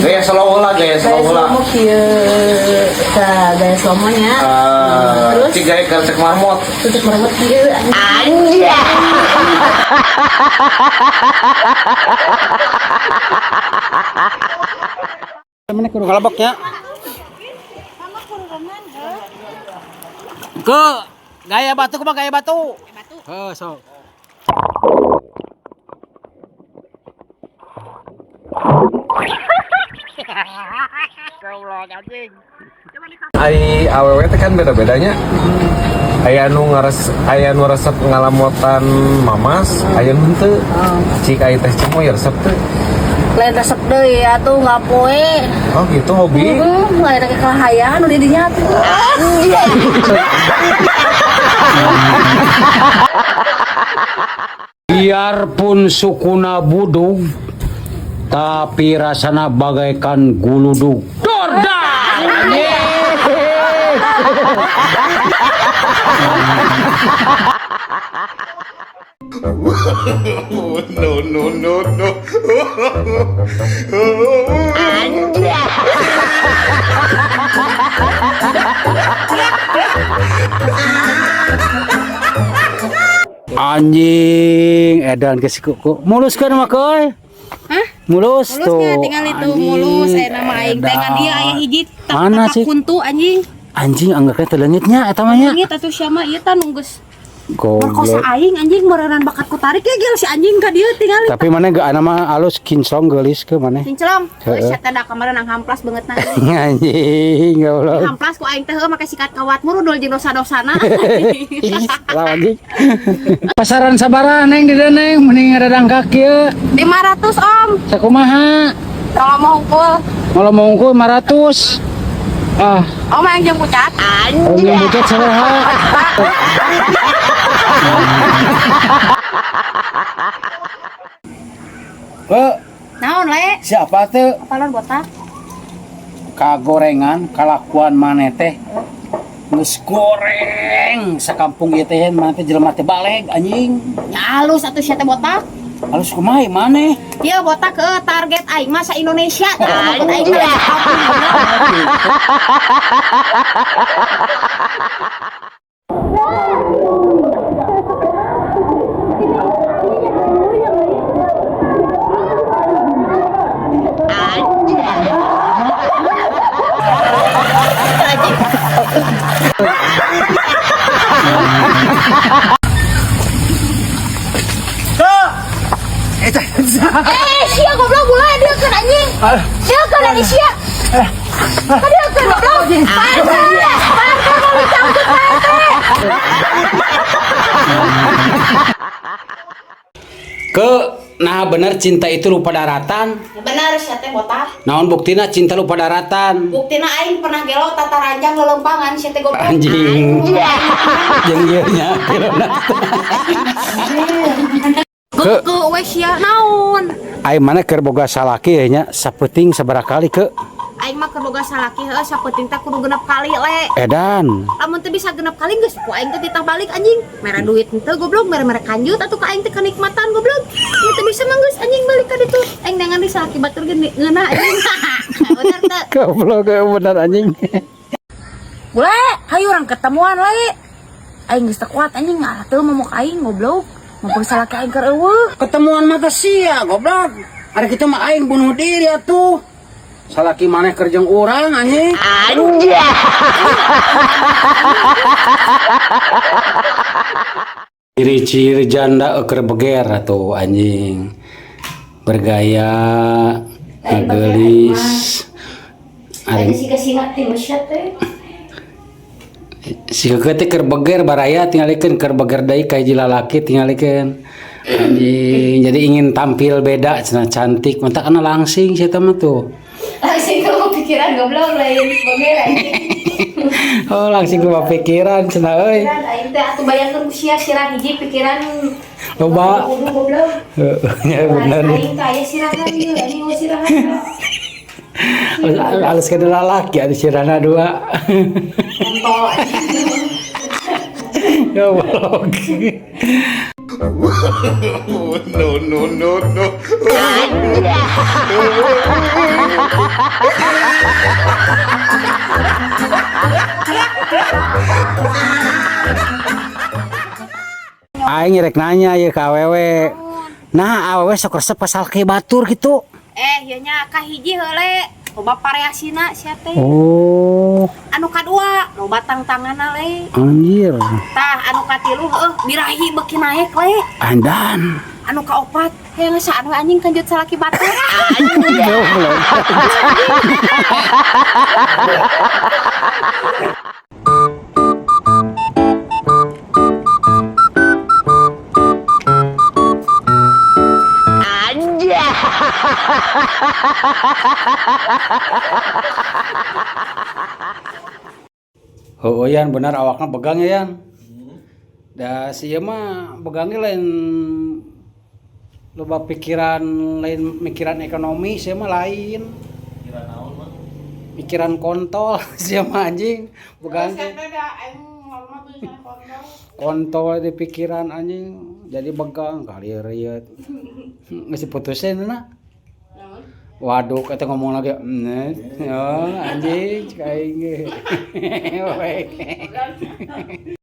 Gaya slow lah, gaya slow lah. Gaya slow-nya. Terus si gaya kercek marmot. Kercek marmot kieu. Anjir. Mana kurang kalaboknya? Ke gaya batu, ke gaya batu. So. Ai awewe teh kan beda-bedanya. Aya nu resep ngalamotan mamas, aya nu teu. Cik ai teh cemoy resep teh. Lain resep deui atuh ngapoe. Oh gitu hobi. Lain ke kahayaan nu di dinya tuh. Biarpun sukuna budug, tapi rasana bagaikan guludug. Dorda. No. Anjing, edan ke si kuku. Mulus kan mah koy? Hah? Mulus tuh. Mulusnya tinggal itu mulus nama aing teh kan dia aya hiji Mana sih? kuntu anjing. Anjing anggapnya telengitnya eta mah nya. Leungit atuh sia mah ieu tah nunggus. Berkosa Goblok. aing anjing merenan bakat ku tarik ya gel si anjing ka dieu tinggal. Tapi mana gak ana mah alus kinclong geulis ke mana? Cinclong. Heeh. Sia teh da kamar nang hamplas banget nah. Anjing, goblok. Hamplas ku aing teh make sikat kawat murudul jeung dosa-dosana. Salah anjing. Pasaran sabaraha neng di dieu neng mending ngadadang kieu. 500 Om. Sakumaha? Kalau mau hukul. Kalau mau ngku 500. Ah, Om yang jeung pucat. kalau yang butuh sabaraha? Naon le? Siapa tuh? Apalon botak? Kagorengan kalakuan maneh teh. Geus goreng sakampung ieu teh maneh teh jelema teh baleg anjing. Ya halus atuh sia teh botak. Halus kumaha maneh? Ieu botak ke target aing mah sa Indonesia. Target aing mah. Sia goblok mulai dia kan anjing. Dia kan dari sia. Dia kan goblok. Parah mau dicangkut teh. Ke nah bener cinta itu lupa daratan. Benar sia teh botak. Naon buktina cinta lupa daratan? Buktina aing pernah gelo tata ranjang lelempangan sia teh goblok. Anjing. Jeung ieu nya. Ke wes sia naon? Aing mana keur boga salaki ya nya sapeting sabaraha kali ke? Aing mah keur boga salaki heuh sapenting teh kudu genep kali le. Edan. Lamun teh bisa genep kali geus ku aing teh ditah balik anjing. Mere duit henteu goblok, mere kanjut atuh ka aing teh kenikmatan goblok. Ieu teh bisa mah geus anjing balik ka ditu. Aing nangan di salaki batur geuna anjing. Bener teh. Goblok bener anjing. Bule, hayu urang ketemuan le. Aing geus teu kuat anjing ngalah teu momok aing goblok. Mumpung salaki aing keur eueuh. Ketemuan mata sia goblok. Ada kita mah aing bunuh diri atuh. Salaki maneh keur jeung urang anjing. Anjir. Ciri-ciri janda keur beger atuh anjing. Bergaya, ngegelis. Aing sih kesina teh mesya teh. Si teh keur beger baraya tingalikeun keur beger deui ka hiji lalaki tingalikeun. Anjing, jadi ingin tampil beda cenah cantik, mantap kana langsing sia teh mah tuh. Langsing ku pikiran goblok lain beger anjing. Oh, langsing ku pikiran cenah euy. Aing teh atuh bayangkeun ku sia sirah hiji pikiran Loba. goblok. Ya bener. Aing teh aya sirahan ieu, anjing mau sirahan. Alus kada lalaki ada sirana dua. Kontol. Ya Allah. No. Aing rek nanya ya ka awewe. Nah, awewe sok resep pasal ke batur gitu. Ieu nya kahiji heule loba variasina sia teh. Oh, Anu kadua loba tangtanganna le. anjir. Tah anu katilu birahi beuki naek le. Andan. Anu kaopat hayang saan we anjing kanjut salaki batur. Goblok. Oh, Yan benar awakna begang ya Yan. Da sieu mah begangnya lain loba pikiran lain mikiran ekonomi sieu mah lain. Kira naon mah? Pikiran kontol sieu mah anjing begang teh. Kontol di pikiran anjing jadi begang kali reueut. Geus diputusin na. Waduh, kata ngomong lagi, oh anjing, cek aing ge.